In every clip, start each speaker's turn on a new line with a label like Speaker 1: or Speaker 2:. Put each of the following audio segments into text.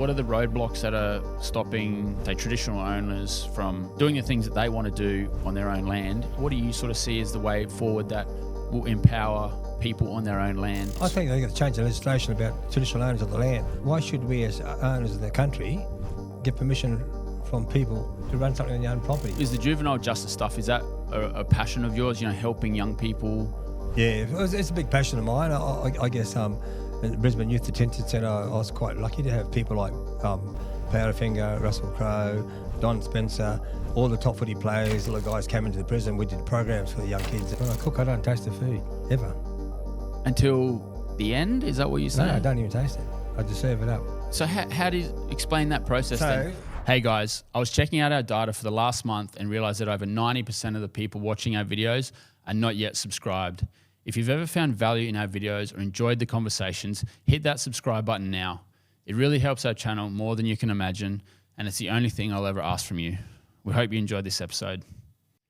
Speaker 1: What are the roadblocks that are stopping, say, traditional owners from doing the things that they want to do on their own land? What do you sort of see as the way forward that will empower people on their own land?
Speaker 2: I think they've got to change the legislation about traditional owners of the land. Why should we as owners of the country get permission from people to run something on their own property?
Speaker 1: Is the juvenile justice stuff, is that a passion of yours, helping young people?
Speaker 2: Yeah, it's a big passion of mine. I guess at the Brisbane Youth Detention Centre, I was quite lucky to have people like Powderfinger, Russell Crowe, Don Spencer, all the top footy players, all the guys came into the prison. We did programs for the young kids. When I cook, I don't taste the food, ever.
Speaker 1: Until the end? Is that what you're saying?
Speaker 2: No, I don't even taste it. I just serve it up.
Speaker 1: So how do you explain that process then? Hey guys, I was checking out our data for the last month and realised that over 90% of the people watching our videos are not yet subscribed. If you've ever found value in our videos or enjoyed the conversations, hit that subscribe button now. It really helps our channel more than you can imagine, and it's the only thing I'll ever ask from you. We hope you enjoyed this episode.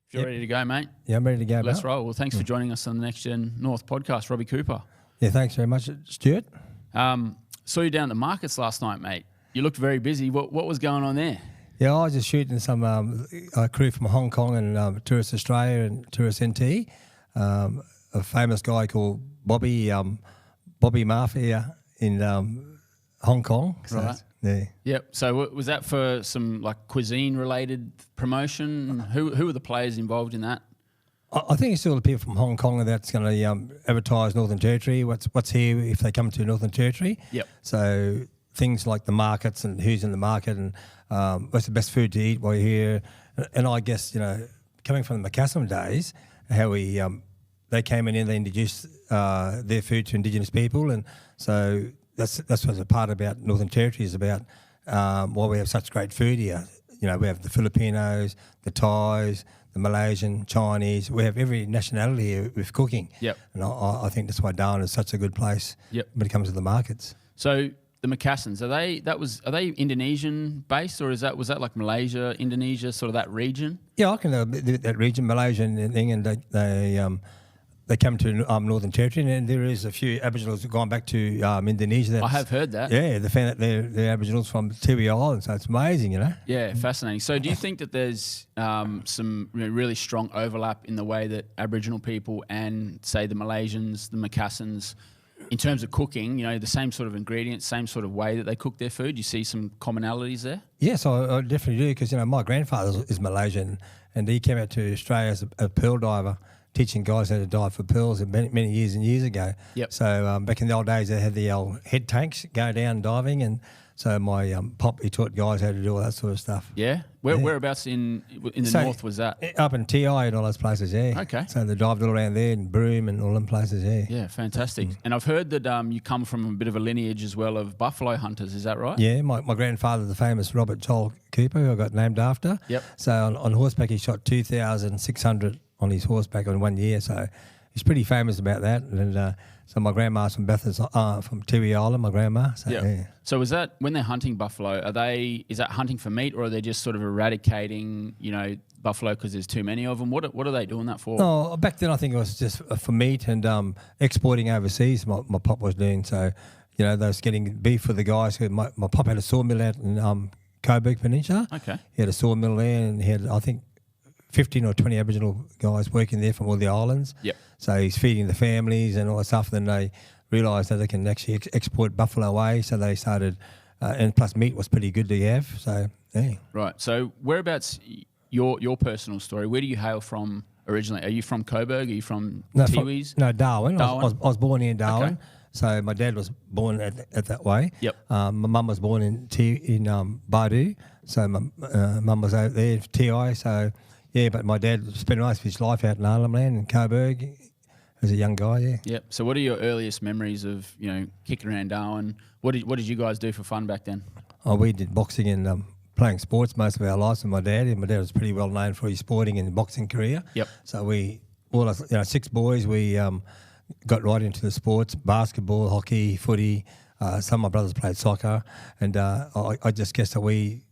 Speaker 1: If you're ready to go, mate.
Speaker 2: Yeah, I'm ready to go.
Speaker 1: Let's roll. Well, thanks for joining us on the Next Gen North podcast, Robby Cooper.
Speaker 2: Yeah, thanks very much, Stuart.
Speaker 1: Saw you down at the markets last night, mate. You looked very busy. What was going on there?
Speaker 2: Yeah, I was just shooting some crew from Hong Kong and Tourist Australia and Tourist NT. A famous guy called Bobby Mafia in Hong Kong. So,
Speaker 1: right.
Speaker 2: Yeah.
Speaker 1: Yep. So was that for some cuisine related promotion? Who were the players involved in that?
Speaker 2: I think it's still the people from Hong Kong that's going to advertise Northern Territory. What's here if they come to Northern Territory?
Speaker 1: Yep.
Speaker 2: So things like the markets and who's in the market and what's the best food to eat while you're here. And I guess coming from the Macassan days, how they came in and they introduced their food to Indigenous people, and so that's what's a part about Northern Territory is about why we have such great food here. We have the Filipinos, the Thais, the Malaysian, Chinese. We have every nationality here with cooking.
Speaker 1: Yep.
Speaker 2: And I think that's why Darwin is such a good place.
Speaker 1: Yep.
Speaker 2: When it comes to the markets.
Speaker 1: So the Macassans, are they Indonesian based, or was that like Malaysia, Indonesia, sort of that region?
Speaker 2: Yeah, I can know that region, Malaysia and thing, and they come to Northern Territory, and there is a few Aboriginals who've gone back to Indonesia.
Speaker 1: I have heard that.
Speaker 2: Yeah, they found that they're Aboriginals from Tiwi Island, so it's amazing,
Speaker 1: Yeah, fascinating. So do you think that there's some really strong overlap in the way that Aboriginal people and, say, the Malaysians, the Macassans, in terms of cooking, the same sort of ingredients, same sort of way that they cook their food? You see some commonalities there? Yes,
Speaker 2: I definitely do, because, my grandfather is Malaysian, and he came out to Australia as a pearl diver, teaching guys how to dive for pearls many years and years ago.
Speaker 1: Yep.
Speaker 2: So back in the old days, they had the old head tanks go down diving, and so my pop, he taught guys how to do all that sort of stuff.
Speaker 1: Yeah? Whereabouts in the north was that?
Speaker 2: Up in TI and all those places, yeah.
Speaker 1: Okay.
Speaker 2: So they dived all around there, and Broome and all them places, yeah.
Speaker 1: Yeah, fantastic. And I've heard that you come from a bit of a lineage as well of buffalo hunters, is that right?
Speaker 2: Yeah, my grandfather, the famous Robby Cooper, who I got named after.
Speaker 1: Yep.
Speaker 2: So on horseback, he shot 2,600 on his horseback in 1 year, so he's pretty famous about that. And so my grandma's from Bathurst, from Tiwi Island, my grandma. So, yeah.
Speaker 1: So is that when they're hunting buffalo? Is that hunting for meat, or are they just sort of eradicating, buffalo because there's too many of them? What are they doing that for?
Speaker 2: No, back then I think it was just for meat and exporting overseas. My pop was doing so. They was getting beef for the guys. My pop had a sawmill out in Coburg Peninsula.
Speaker 1: Okay.
Speaker 2: He had a sawmill there, and he had, I think, 15 or 20 Aboriginal guys working there from all the islands.
Speaker 1: Yep.
Speaker 2: So he's feeding the families and all that stuff. Then they realised that they can actually export buffalo away. So they started, and plus meat was pretty good to have. So, yeah.
Speaker 1: Right. So whereabouts, your personal story, where do you hail from originally? Are you from Coburg? Are you from Tiwis?
Speaker 2: No, Darwin. I was born here in Darwin.
Speaker 1: Okay.
Speaker 2: So my dad was born at that way.
Speaker 1: Yep.
Speaker 2: My mum was born in Badu. So my mum was out there, TI. So... yeah, but my dad spent most of his life out in Arnhem Land in Coburg as a young guy, yeah.
Speaker 1: Yep. So what are your earliest memories of, kicking around Darwin? What did you guys do for fun back then?
Speaker 2: Oh, we did boxing and playing sports most of our lives with my dad. And my dad was pretty well known for his sporting and boxing career.
Speaker 1: Yep.
Speaker 2: So we, all us, 6 boys, we got right into the sports, basketball, hockey, footy. Some of my brothers played soccer. And I just guess that we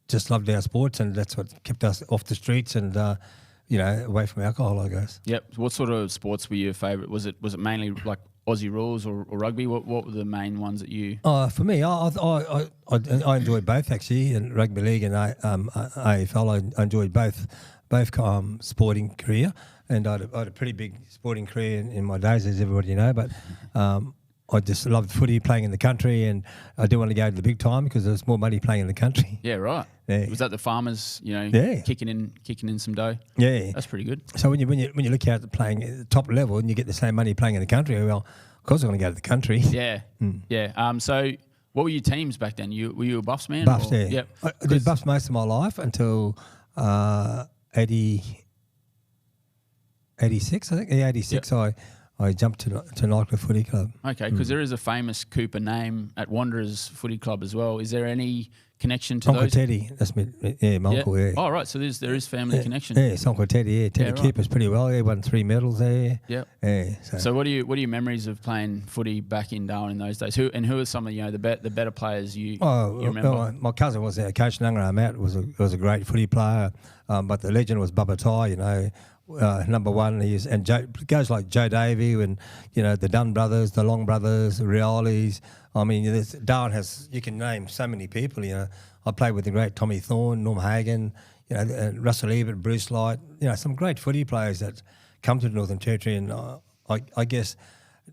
Speaker 2: just loved our sports, and that's what kept us off the streets and away from alcohol, I guess.
Speaker 1: Yep. What sort of sports were your favourite? Was it mainly like Aussie rules or rugby? What were the main ones that you?
Speaker 2: For me, I enjoyed both actually, in rugby league and AFL. I enjoyed both sporting career, and I had a pretty big sporting career in my days, as everybody know. But I just loved footy, playing in the country, and I didn't want to go to the big time because there's more money playing in the country.
Speaker 1: Yeah, right.
Speaker 2: Yeah.
Speaker 1: Was that the farmers, kicking in some dough?
Speaker 2: Yeah,
Speaker 1: that's pretty good.
Speaker 2: So when you look out at playing at the top level and you get the same money playing in the country, well, of course I'm going to go to the country.
Speaker 1: Yeah, yeah. So what were your teams back then? Were you a Buffs man?
Speaker 2: Buffs, yeah.
Speaker 1: Yep.
Speaker 2: I did Buffs most of my life until 86, I think. Yeah, 86. Yep. I jumped to Nightcliff Footy Club.
Speaker 1: Okay, because there is a famous Cooper name at Wanderers Footy Club as well. Is there any connection to
Speaker 2: Uncle
Speaker 1: those?
Speaker 2: Teddy, that's my uncle. Yeah.
Speaker 1: Oh, right. So there is family connection.
Speaker 2: Yeah, it's Uncle Teddy. Yeah, Teddy Cooper's pretty well. He won 3 medals there.
Speaker 1: Yeah.
Speaker 2: Yeah.
Speaker 1: So what are your memories of playing footy back in Darwin in those days? Who are some of the better players you remember?
Speaker 2: Well, my cousin was our coach, Nangara Matt, was a great footy player, but the legend was Bubba Tai. Number one, guys like Joe Davey and the Dunn brothers, the Long brothers, the Riolis. I mean, Darwin you can name so many people. I played with the great Tommy Thorne, Norm Hagan, Russell Ebert, Bruce Light. Some great footy players that come to the Northern Territory, and I guess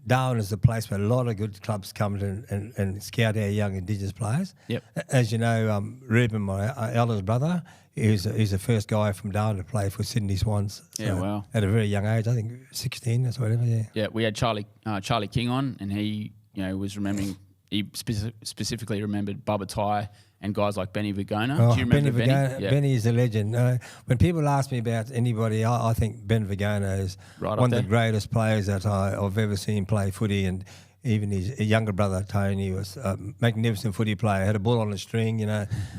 Speaker 2: Darwin is the place where a lot of good clubs come and scout our young Indigenous players.
Speaker 1: Yep.
Speaker 2: As you know, Reuben, my eldest brother, he's the first guy from Darwin to play for Sydney Swans.
Speaker 1: Yeah, wow.
Speaker 2: At a very young age, I think 16 or whatever. Yeah.
Speaker 1: Yeah, we had Charlie King on, and he was remembering. He specifically remembered Bubba Tai and guys like Benny Vigona. Do you remember Benny?
Speaker 2: Yeah. Benny is a legend. When people ask me about anybody, I think Ben Vigona is one of the greatest players that I've ever seen play footy, and even his younger brother Tony was a magnificent footy player. Had a ball on a string,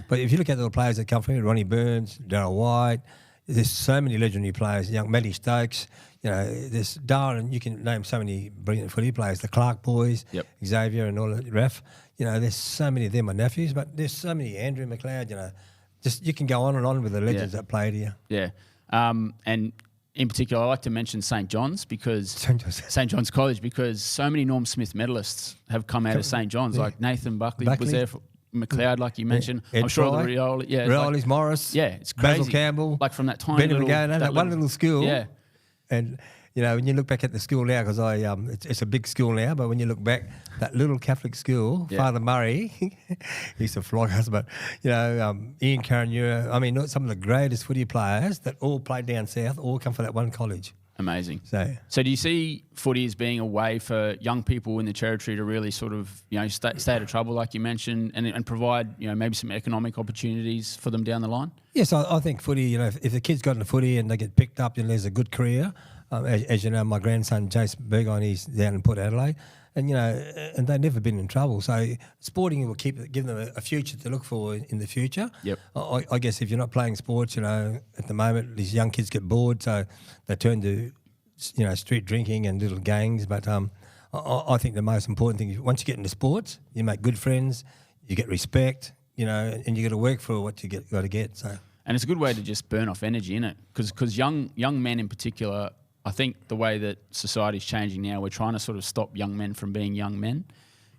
Speaker 2: But if you look at the players that come from here, Ronnie Burns, Darryl White, there's so many legendary players. Young Matty Stokes. There's Darwin. You can name so many brilliant footy players. The Clark boys, Xavier and all the ref. There's so many of them. My nephews, but there's so many. Andrew McLeod. Just you can go on and on with the legends that played here.
Speaker 1: Yeah, and in particular, I like to mention St. John's because St. John's College, because so many Norm Smith medalists have come out of St. John's. Like Nathan Buckley was there. McLeod, like you mentioned.
Speaker 2: Ed
Speaker 1: I'm sure
Speaker 2: Fry,
Speaker 1: the Rioli. Yeah,
Speaker 2: Riolis, Morris.
Speaker 1: Yeah, it's crazy.
Speaker 2: Basil Campbell.
Speaker 1: Like from that tiny little...
Speaker 2: that one little school.
Speaker 1: Yeah.
Speaker 2: And, when you look back at the school now, because it's a big school now, but when you look back, that little Catholic school, Father Murray, he used to flog us, but, Ian Carranura, some of the greatest footy players that all played down south, all come from that one college.
Speaker 1: Amazing. So do you see footy as being a way for young people in the Territory to really sort of, stay out of trouble, like you mentioned, and provide, maybe some economic opportunities for them down the line? Yes,
Speaker 2: I think footy, if the kids got into footy and they get picked up, there's a good career. As you know, my grandson, Jace Burgon, he's down in Port Adelaide, and, and they've never been in trouble. So sporting will give them a future to look for in the future.
Speaker 1: Yep.
Speaker 2: I guess if you're not playing sports, at the moment, these young kids get bored, so they turn to, street drinking and little gangs. But I think the most important thing is once you get into sports, you make good friends, you get respect, and you got to work for what you got to get. So.
Speaker 1: And it's a good way to just burn off energy, isn't it? Because young men in particular, I think the way that society's changing now, we're trying to sort of stop young men from being young men,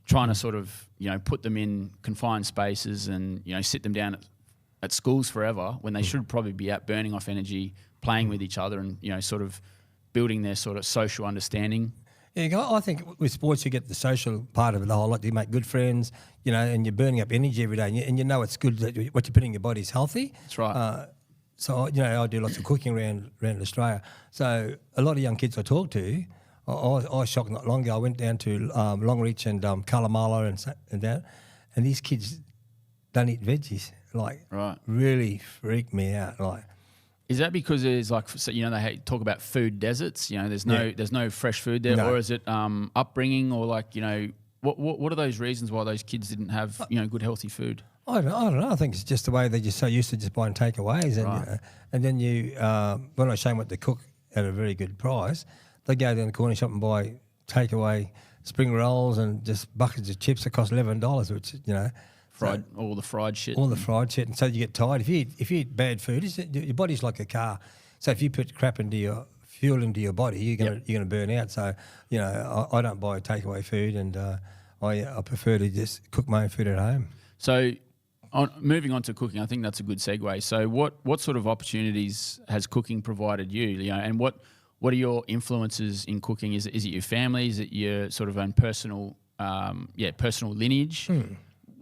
Speaker 1: trying to sort of, put them in confined spaces and, sit them down at schools forever when they should probably be out burning off energy, playing with each other and, sort of building their sort of social understanding.
Speaker 2: Yeah, I think with sports you get the social part of it the whole lot. You make good friends, and you're burning up energy every day, and you know it's good that what you're putting in your body's healthy.
Speaker 1: That's right.
Speaker 2: So, I do lots of cooking around Australia. So a lot of young kids I talk to, I was shocked not long ago. I went down to Longreach and Kalamala and that, and these kids don't eat veggies. Really freak me out.
Speaker 1: Is that because there's they talk about food deserts? There's no fresh food there, or is it upbringing, or what are those reasons why those kids didn't have good healthy food?
Speaker 2: I don't know. I think it's just the way they're just so used to just buying takeaways, and and then when I show them what to cook at a very good price, they go down the corner shop and buy takeaway spring rolls and just buckets of chips that cost $11, which
Speaker 1: all the fried shit.
Speaker 2: All the fried shit, and so you get tired. If you eat bad food, your body's like a car. So if you put crap into your fuel into your body, you're gonna burn out. So I don't buy takeaway food, and I prefer to just cook my own food at home.
Speaker 1: So, moving on to cooking, I think that's a good segue. So, what sort of opportunities has cooking provided you? And what are your influences in cooking? Is it your family? Is it your sort of own personal lineage?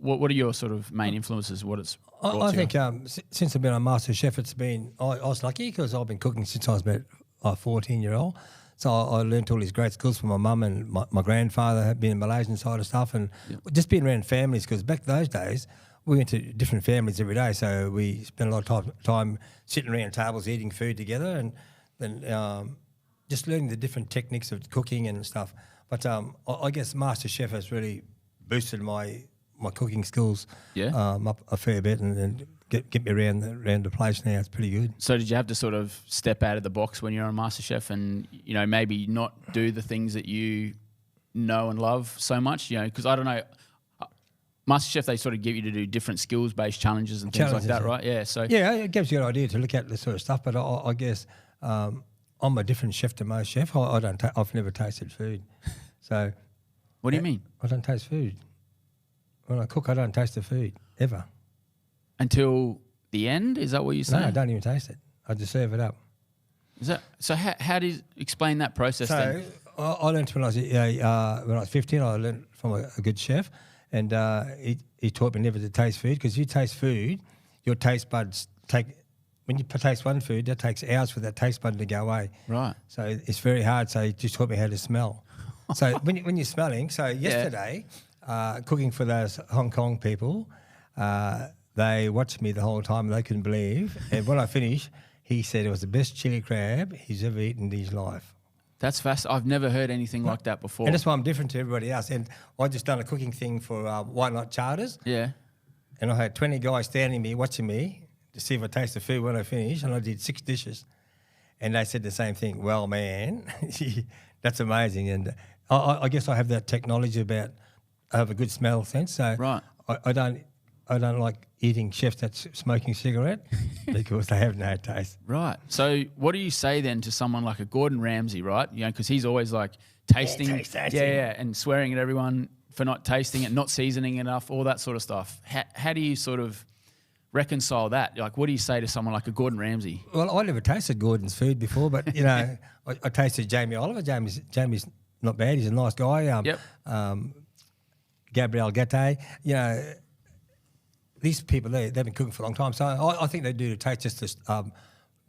Speaker 1: What are your sort of main influences? What it's brought
Speaker 2: I
Speaker 1: to you?
Speaker 2: think since I've been on MasterChef, it's been I was lucky because I've been cooking since I was about 14-year-old. So I learned all these great skills from my mum, and my grandfather had been in Malaysian side of stuff, and just being around families, because back those days we went to different families every day, so we spent a lot of time sitting around tables eating food together, and then just learning the different techniques of cooking and stuff. But I guess MasterChef has really boosted my cooking skills up a fair bit, and get me around the place now. It's pretty good.
Speaker 1: So did you have to sort of step out of the box when you're on MasterChef and, maybe not do the things that you know and love so much? Because I don't know, MasterChef, they sort of give you to do different skills-based challenges and things like that, right? Yeah. So
Speaker 2: it gives you an idea to look at this sort of stuff. But I guess I'm a different chef to most chefs. I've never tasted food. So
Speaker 1: what do you mean?
Speaker 2: I don't taste food. When I cook, I don't taste the food ever.
Speaker 1: Until the end? Is that what you're saying?
Speaker 2: No, I don't even taste it. I just serve it up.
Speaker 1: Is that so? How do you explain that process?
Speaker 2: So
Speaker 1: then?
Speaker 2: I learned when I was 15. I learned from a good chef, and he taught me never to taste food, because if you taste food, your taste buds when you taste one food, that takes hours for that taste bud to go away.
Speaker 1: Right.
Speaker 2: So it's very hard. So he just taught me how to smell. So when you're smelling, so yesterday, cooking for those Hong Kong people, they watched me the whole time. They couldn't believe. And when I finished, he said it was the best chili crab he's ever eaten in his life.
Speaker 1: That's fast. I've never heard anything like that before.
Speaker 2: And that's why I'm different to everybody else. And I just done a cooking thing for Why Not Charters.
Speaker 1: Yeah.
Speaker 2: And I had 20 guys standing me, watching me to see if I taste the food when I finished. And I did 6 dishes. And they said the same thing. Well, man, that's amazing. And I guess I have that technology I have a good smell sense. So
Speaker 1: right.
Speaker 2: I don't like eating chefs that's smoking a cigarette because they have no taste.
Speaker 1: Right. So what do you say then to someone like a Gordon Ramsay, right? Because he's always like tasting. And swearing at everyone for not tasting it, not seasoning enough, all that sort of stuff. How do you sort of reconcile that? Like, what do you say to someone like a Gordon Ramsay?
Speaker 2: Well, I never tasted Gordon's food before, but, I tasted Jamie Oliver. Jamie's not bad. He's a nice guy. Gabriel Gatte, these people, they've been cooking for a long time. So I think they do the taste just to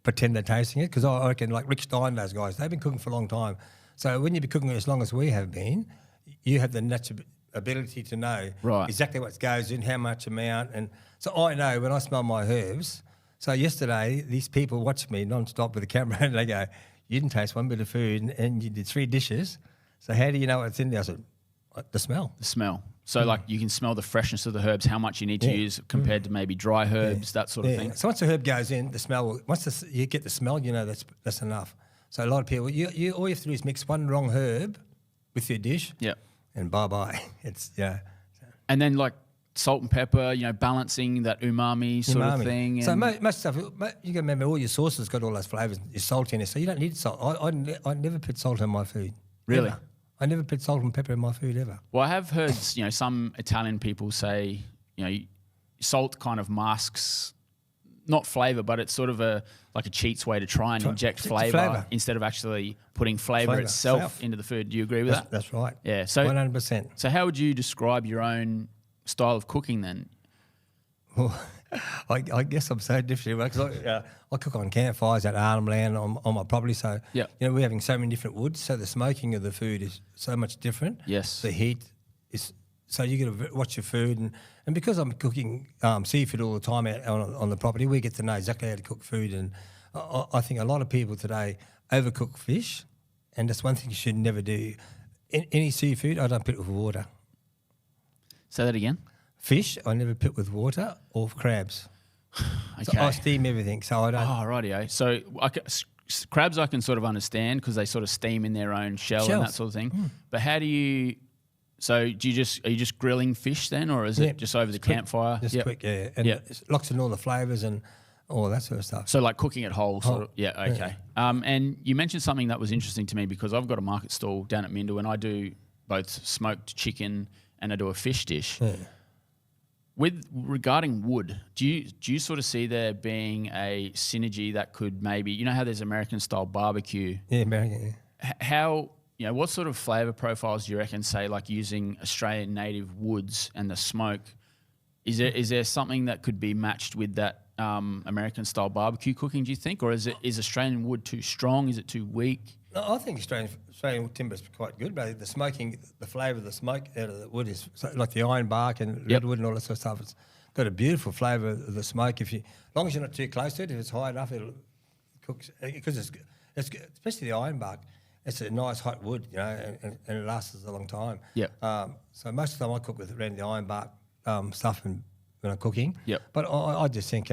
Speaker 2: pretend they're tasting it, because I reckon like Rick Stein, those guys, they've been cooking for a long time. So when you've been cooking as long as we have been, you have the natural ability to know exactly what goes in, how much amount. And so I know when I smell my herbs. So yesterday, these people watched me non-stop with the camera and they go, you didn't taste one bit of food and you did 3 dishes. So how do you know what's in there? I said, the smell.
Speaker 1: The smell. So like you can smell the freshness of the herbs, how much you need to use compared to maybe dry herbs, that sort of thing.
Speaker 2: So once the herb goes in, the smell, you get the smell, that's enough. So a lot of people, all you have to do is mix one wrong herb with your dish and bye-bye. It's,
Speaker 1: And then like salt and pepper, balancing that umami sort of thing.
Speaker 2: So most stuff, you got to remember all your sauces got all those flavours, your salt in it, so you don't need salt. I never put salt in my food.
Speaker 1: Really?
Speaker 2: Ever. I never put salt and pepper in my food ever.
Speaker 1: Well, I have heard, some Italian people say, salt kind of masks, not flavour, but it's sort of a cheats way to try and inject flavour instead of actually putting flavour itself into the food. Do you agree with that?
Speaker 2: That's right.
Speaker 1: Yeah. So
Speaker 2: 100%.
Speaker 1: So how would you describe your own style of cooking then?
Speaker 2: Well, I guess I'm so different because I cook on campfires at Arnhem Land on my property. So we're having so many different woods. So the smoking of the food is so much different.
Speaker 1: Yes.
Speaker 2: The heat is so you got to watch your food and because I'm cooking seafood all the time out on the property, we get to know exactly how to cook food. And I think a lot of people today overcook fish, and that's one thing you should never do. Any seafood, I don't put it with water.
Speaker 1: Say that again.
Speaker 2: Fish, I never put with water or crabs.
Speaker 1: Okay.
Speaker 2: So I steam everything, so I don't.
Speaker 1: Oh, rightio. So crabs I can sort of understand because they sort of steam in their own shell and that sort of thing. But how do you? So are you just grilling fish then, or is it just over the campfire?
Speaker 2: Just quick, and it locks in all the flavours. And all that sort of stuff.
Speaker 1: So like cooking it whole, sort of. Yeah, okay. Yeah. And you mentioned something that was interesting to me because I've got a market stall down at Mindle and I do both smoked chicken and I do a fish dish.
Speaker 2: Yeah.
Speaker 1: Regarding wood, do you sort of see there being a synergy that could maybe, you know how there's American style barbecue?
Speaker 2: Yeah, American. Yeah.
Speaker 1: How, you know, what sort of flavour profiles do you reckon, say, like using Australian native woods and the smoke? Is there something that could be matched with that American style barbecue cooking, do you think? Or is Australian wood too strong? Is it too weak?
Speaker 2: No, I think Australian timber is quite good, but the smoking, the flavour of the smoke out of the wood is like the iron bark and redwood and all that sort of stuff. It's got a beautiful flavour of the smoke. As long as you're not too close to it, if it's high enough, it'll cook. Because it's especially the iron bark. It's a nice hot wood, you know, and it lasts a long time.
Speaker 1: Yeah.
Speaker 2: So most of the time I cook with around the iron bark stuff and when I'm cooking.
Speaker 1: Yep.
Speaker 2: But I just think,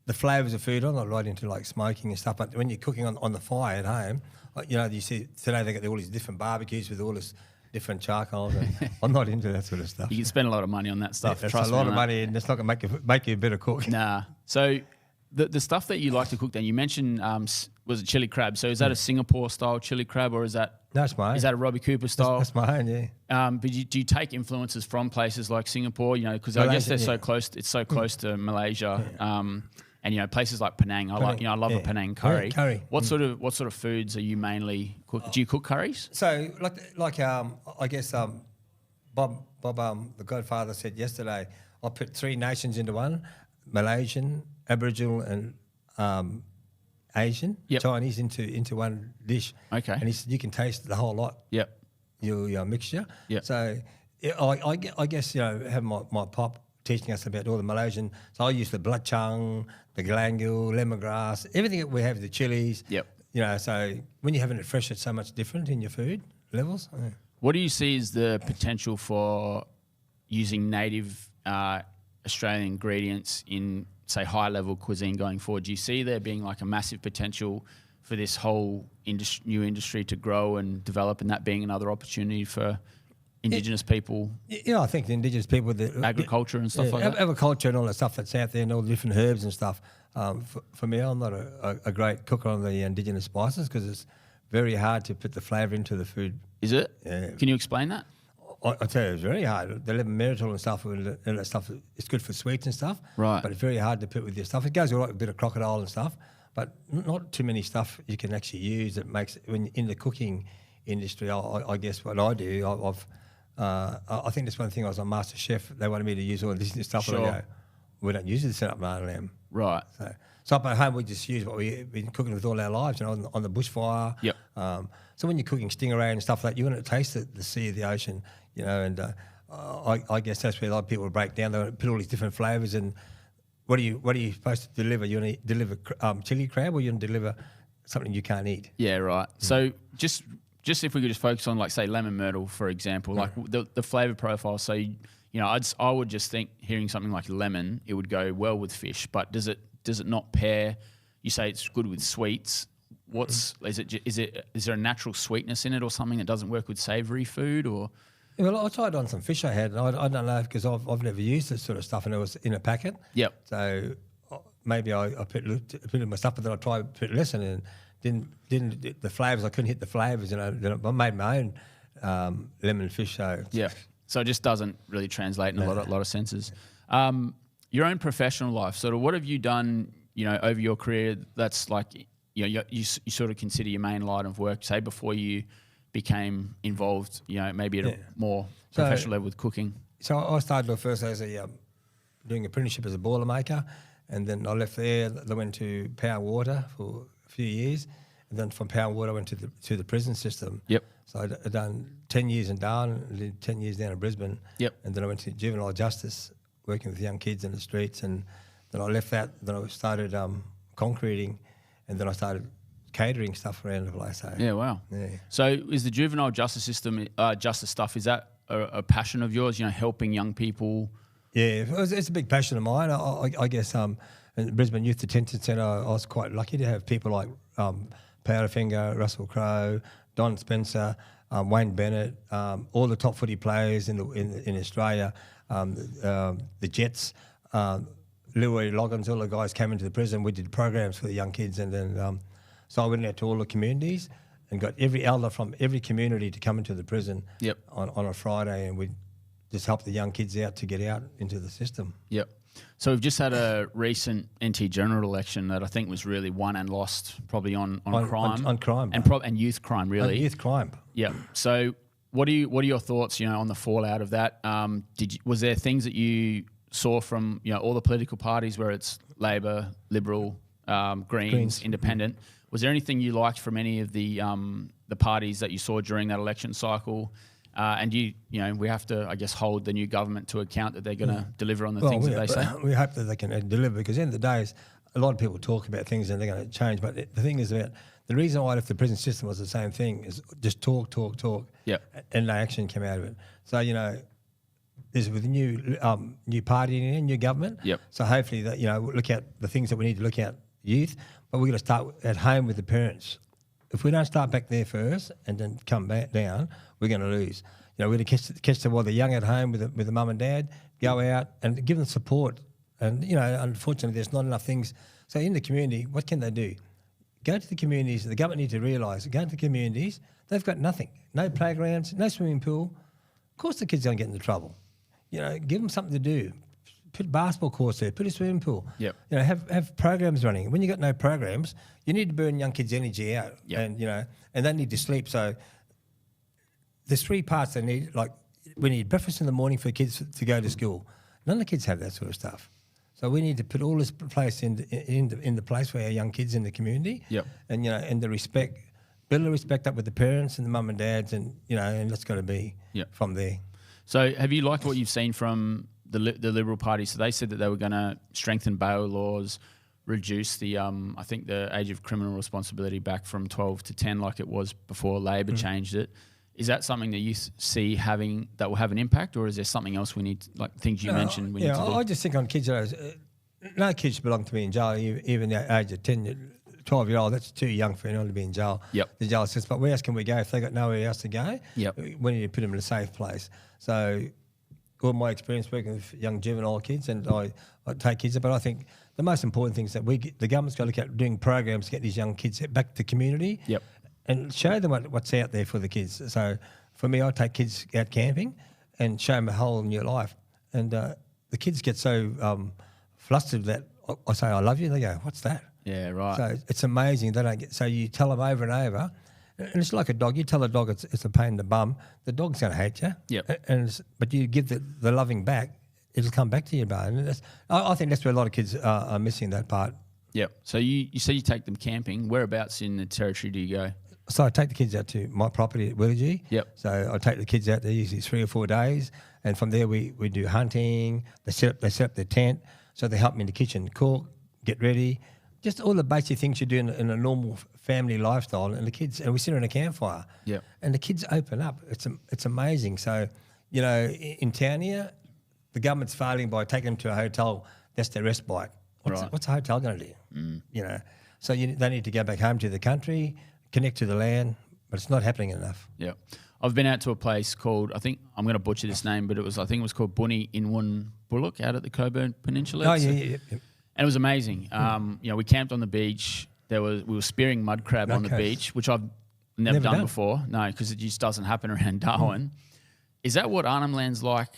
Speaker 2: the flavours of food, I'm not right into like smoking and stuff, but when you're cooking on the fire at home, you know, you see today they got all these different barbecues with all this different charcoals. And I'm not into that sort of stuff.
Speaker 1: You can spend a lot of money on that stuff.
Speaker 2: Yeah, that's a lot of money, and it's not going to make you a better cook.
Speaker 1: Nah. So the stuff that you like to cook, then you mentioned was it chili crab? So is that a Singapore style chili crab, or is that?
Speaker 2: No, it's my own.
Speaker 1: Is that a Robby Cooper style?
Speaker 2: That's my own, yeah.
Speaker 1: But do you take influences from places like Singapore? You know, because I guess they're so close. It's so close to Malaysia. Yeah. And you know, places like Penang. I love a Penang curry.
Speaker 2: Yeah, curry.
Speaker 1: What sort of foods are you mainly cook? Do you cook curries?
Speaker 2: So like I guess Bob the Godfather said yesterday, I put 3 nations into one: Malaysian, Aboriginal, and Asian, Chinese into one dish.
Speaker 1: Okay.
Speaker 2: And he said you can taste the whole lot.
Speaker 1: Yep.
Speaker 2: Your mixture.
Speaker 1: Yep.
Speaker 2: So I guess, you know, have my pop teaching us about all the Malaysian. So I use the belacan, the galangal, lemongrass, everything that we have, the chilies.
Speaker 1: Yep.
Speaker 2: You know, so when you're having it fresh, it's so much different in your food levels. Yeah.
Speaker 1: What do you see as the potential for using native Australian ingredients in, say, high-level cuisine going forward? Do you see there being like a massive potential for this whole new industry to grow and develop, and that being another opportunity for Indigenous people?
Speaker 2: Yeah, I think the Indigenous people,
Speaker 1: agriculture and stuff like that.
Speaker 2: Agriculture and all the stuff that's out there and all the different herbs and stuff. For me, I'm not a great cooker on the Indigenous spices because it's very hard to put the flavour into the food.
Speaker 1: Is it?
Speaker 2: Yeah.
Speaker 1: Can you explain that?
Speaker 2: I tell you, it's very hard. The lemon myrtle and stuff, and that stuff, it's good for sweets and stuff.
Speaker 1: Right.
Speaker 2: But it's very hard to put with your stuff. It goes all right with a bit of crocodile and stuff, but not too many stuff you can actually use that makes it, when in the cooking industry, I guess what I do, I think that's one thing. I was on MasterChef. They wanted me to use all this stuff.
Speaker 1: Sure.
Speaker 2: And I go, we don't use this up my lamb.
Speaker 1: Right.
Speaker 2: So up at home, we just use what we've been cooking with all our lives, you know, on the bushfire.
Speaker 1: Yep.
Speaker 2: So when you're cooking stingray and stuff like that, you want to taste the sea, the ocean, you know, and I guess that's where a lot of people break down. They want to put all these different flavours and what are you supposed to deliver? You want to deliver chili crab, or you want to deliver something you can't eat?
Speaker 1: Yeah, right. So just if we could just focus on, like, say, lemon myrtle, for example, like the flavour profile. So, you know, I would just think hearing something like lemon, it would go well with fish, but does it not pair? You say it's good with sweets. Is there a natural sweetness in it or something that doesn't work with savoury food, or?
Speaker 2: Yeah, well, I tried on some fish I had. And I don't know, because I've never used this sort of stuff, and it was in a packet.
Speaker 1: Yep.
Speaker 2: So maybe I put in my stuff, but then I tried to put less in it. Didn't the flavours? I couldn't hit the flavours. You know, I made my own lemon fish. So
Speaker 1: yeah. So it just doesn't really translate in a lot of senses. Your own professional life, sort of, what have you done, you know, over your career that's like, you know, you sort of consider your main line of work, say, before you became involved, you know, maybe at a more professional level with cooking? So
Speaker 2: I started off first as doing apprenticeship as a boiler maker, and then I left there. I went to Power Water for a few years, and then from Power Water I went to the prison system.
Speaker 1: Yep.
Speaker 2: So I'd done 10 years in Darwin, did 10 years down in Brisbane.
Speaker 1: Yep.
Speaker 2: And then I went to juvenile justice, working with young kids in the streets, and then I left that. Then I started concreting, and then I started catering stuff around the place. So,
Speaker 1: yeah, wow.
Speaker 2: Yeah.
Speaker 1: So is the juvenile justice system, justice stuff, is that a passion of yours, you know, helping young people?
Speaker 2: Yeah, it's a big passion of mine. I guess in the Brisbane Youth Detention Centre, I was quite lucky to have people like Powderfinger, Russell Crowe, Don Spencer, Wayne Bennett, all the top footy players in Australia, the Jets, Leroy Loggins, all the guys came into the prison. We did programs for the young kids, and then so I went out to all the communities and got every elder from every community to come into the prison on a Friday, and we just help the young kids out to get out into the system.
Speaker 1: Yep. So we've just had a recent NT general election that I think was really won and lost, probably on crime,
Speaker 2: on crime,
Speaker 1: and youth crime, really.
Speaker 2: And youth crime.
Speaker 1: Yeah. So what are your thoughts, on the fallout of that? Was there things that you saw from all the political parties, where it's Labor, Liberal, Greens, Independent? Was there anything you liked from any of the parties that you saw during that election cycle? And we have to, I guess, hold the new government to account that they're going to deliver on the things that they say.
Speaker 2: We hope that they can deliver, because at the end of the day, a lot of people talk about things and they're going to change. But the thing is about the reason why if the prison system was the same thing is just talk, and no action came out of it. So there's with the new party and new government.
Speaker 1: Yep.
Speaker 2: So hopefully that we'll look at the things that we need to look at youth, but we're going to start at home with the parents. If we don't start back there first and then come back down, we're going to lose. We're going to catch the young at home with the mum and dad, go out and give them support. And, unfortunately, there's not enough things. So in the community, what can they do? Go to the communities. The government need to realise, go to the communities, they've got nothing. No playgrounds, no swimming pool. Of course the kids are going to get into trouble. Give them something to do. Put a basketball course there, put a swimming pool.
Speaker 1: Yep.
Speaker 2: Have programs running. When you've got no programs, you need to burn young kids' energy out.
Speaker 1: Yep.
Speaker 2: And they need to sleep. So there's three parts they need. Like, we need breakfast in the morning for kids to go to school. None of the kids have that sort of stuff. So we need to put all this place in the place for our young kids in the community.
Speaker 1: Yep.
Speaker 2: And and the respect, build the respect up with the parents and the mum and dads, and and that's got to be from there.
Speaker 1: So have you liked what you've seen from the Liberal Party? So they said that they were going to strengthen bail laws, reduce the I think the age of criminal responsibility back from 12 to 10 like it was before Labor changed it. Is that something that you see that will have an impact, or is there something else we need, like things you mentioned? We need to do?
Speaker 2: I just think on kids, no kids belong to be in jail, even the age of 10, 12-year-old. That's too young for anyone to be in jail.
Speaker 1: Yep.
Speaker 2: The jail says, but where else can we go if they got nowhere else to go?
Speaker 1: Yep.
Speaker 2: We need to put them in a safe place. So all my experience working with young juvenile kids, and I take kids, but I think the most important thing is that the government's got to look at doing programs to get these young kids back to community.
Speaker 1: Yep.
Speaker 2: And show them what's out there for the kids. So for me, I take kids out camping and show them a whole new life. And the kids get so flustered that I say, I love you. They go, what's that?
Speaker 1: Yeah, right.
Speaker 2: So it's amazing. They don't get. So you tell them over and over, and it's like a dog. You tell a dog it's a pain in the bum, the dog's going to hate you.
Speaker 1: Yep.
Speaker 2: But you give the loving back, it'll come back to you, bro. And I think that's where a lot of kids are missing that part.
Speaker 1: Yep. So you say you take them camping. Whereabouts in the Territory do you go?
Speaker 2: So I take the kids out to my property at Willagee.
Speaker 1: Yep.
Speaker 2: So I take the kids out there usually 3 or 4 days, and from there we do hunting. They set up their tent, so they help me in the kitchen, cook, get ready, just all the basic things you do in a normal family lifestyle. And the kids, and we sit around a campfire.
Speaker 1: Yep.
Speaker 2: And the kids open up. It's amazing. So in town here, the government's failing by taking them to a hotel. That's their respite. What's a hotel going to do? So they need to go back home to the country, connect to the land, but it's not happening enough.
Speaker 1: Yeah. I've been out to a place called, I think I'm going to butcher this name, but I think it was called Bunny Inwan Bullock out at the Coburn Peninsula.
Speaker 2: Oh, yeah.
Speaker 1: And it was amazing. We camped on the beach. We were spearing mud crab on the beach, which I've never done before. No, because it just doesn't happen around Darwin. Is that what Arnhem Land's like,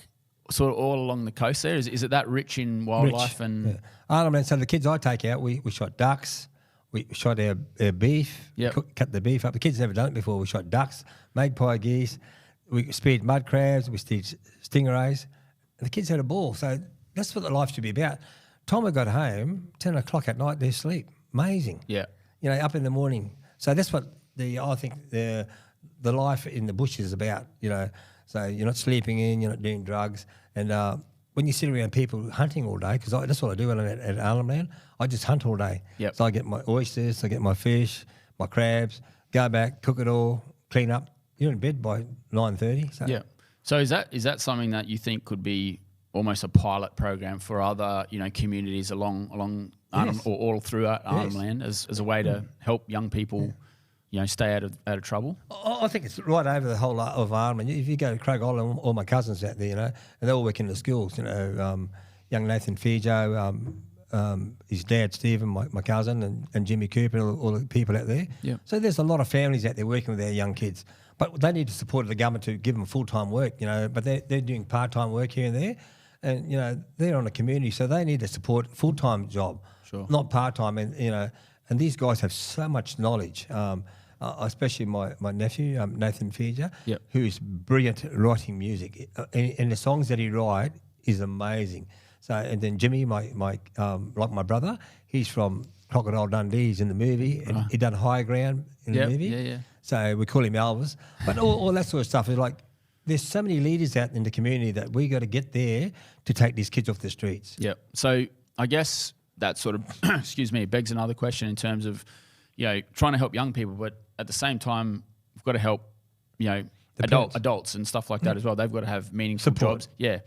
Speaker 1: sort of all along the coast there? Is it that rich in wildlife?
Speaker 2: Arnhem Land, so the kids I take out, we shot ducks. We shot our beef, cut the beef up. The kids never done it before. We shot ducks, magpie geese. We speared mud crabs. We speared stingrays. And the kids had a ball. So that's what the life should be about. Time I got home, 10 o'clock at night, they're asleep. Amazing.
Speaker 1: Yeah.
Speaker 2: Up in the morning. So that's what I think the life in the bush is about, So you're not sleeping in, you're not doing drugs. And when you sit around people hunting all day, because that's what I do when I'm at Arnhem Land, I just hunt all day.
Speaker 1: Yep.
Speaker 2: So I get my oysters, I get my fish, my crabs, go back, cook it all, clean up. You're in bed by 9:30. So.
Speaker 1: Yeah. So is that something that you think could be almost a pilot program for other communities along Arnhem, or all throughout Arnhem Land as a way to help young people stay out of trouble?
Speaker 2: I think it's right over the whole lot of Arnhem. If you go to Craig Island, all my cousins out there, and they all work in the schools, young Nathan Fijo, his dad Stephen, my cousin, and Jimmy Cooper, all the people out there.
Speaker 1: Yeah.
Speaker 2: So there's a lot of families out there working with their young kids, but they need the support of the government to give them full-time work, but they're doing part-time work here and there, and they're on a community, so they need to support full-time job,
Speaker 1: Sure.
Speaker 2: not part-time, and these guys have so much knowledge, especially my nephew Nathan Fijo,
Speaker 1: Yep.
Speaker 2: who's brilliant at writing music, and the songs that he writes is amazing. So, and then Jimmy, my like my brother, he's from Crocodile Dundee. He's in the movie, and he done High Ground in the movie.
Speaker 1: Yeah.
Speaker 2: So we call him Elvis. But all that sort of stuff is like, there's so many leaders out in the community that we got to get there to take these kids off the streets.
Speaker 1: Yeah. So I guess that sort of, excuse me, begs another question in terms of, trying to help young people, but at the same time, we've got to help, adults and stuff like that as well. They've got to have meaningful jobs. Yeah.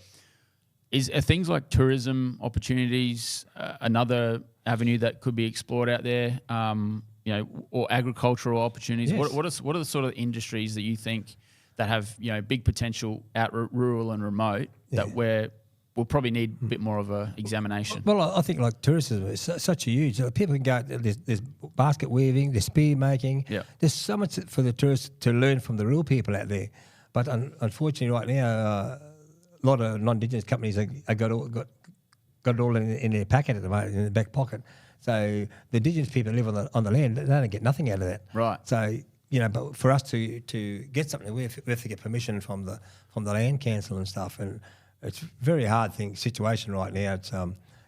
Speaker 1: Are things like tourism opportunities another avenue that could be explored out there, or agricultural opportunities?
Speaker 2: Yes.
Speaker 1: What are the sort of industries that you think that have big potential out rural and remote that we'll probably need a bit more of a examination?
Speaker 2: Well, I think like tourism is such a huge. People can go. There's basket weaving, there's spear making.
Speaker 1: Yeah.
Speaker 2: There's so much for the tourists to learn from the real people out there. But unfortunately, right now, a lot of non-Indigenous companies have got it all in their packet at the moment, in their back pocket. So the Indigenous people that live on the land, they don't get nothing out of that.
Speaker 1: Right.
Speaker 2: So but for us to get something, we have to get permission from the land council and stuff, and it's a very hard situation right now. It's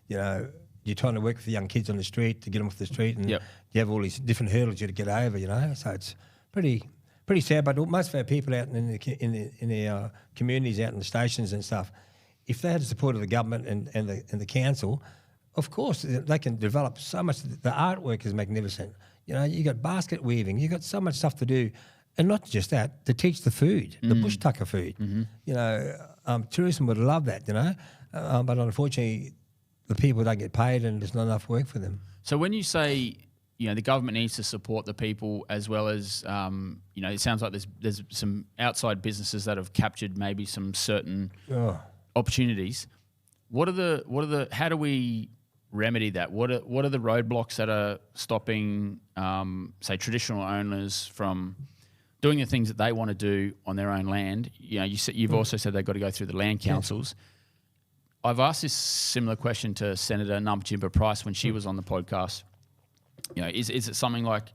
Speaker 2: you're trying to work with the young kids on the street to get them off the street, and you have all these different hurdles you to get over. So it's pretty sad. But most of our people out in the communities, out in the stations and stuff, if they had the support of the government and the council, of course they can develop so much. The artwork is magnificent. You got basket weaving. You got so much stuff to do, and not just that, to teach the food, the bush tucker food. Mm-hmm. Tourism would love that. But unfortunately, the people don't get paid, and there's not enough work for them.
Speaker 1: So when you say the government needs to support the people, as well as it sounds like there's some outside businesses that have captured maybe some certain opportunities. What are the how do we remedy that? What are the roadblocks that are stopping say traditional owners from doing the things that they want to do on their own land? You've also said they've got to go through the land councils. I've asked this similar question to Senator Nampijinpa Price when she was on the podcast. Is it something like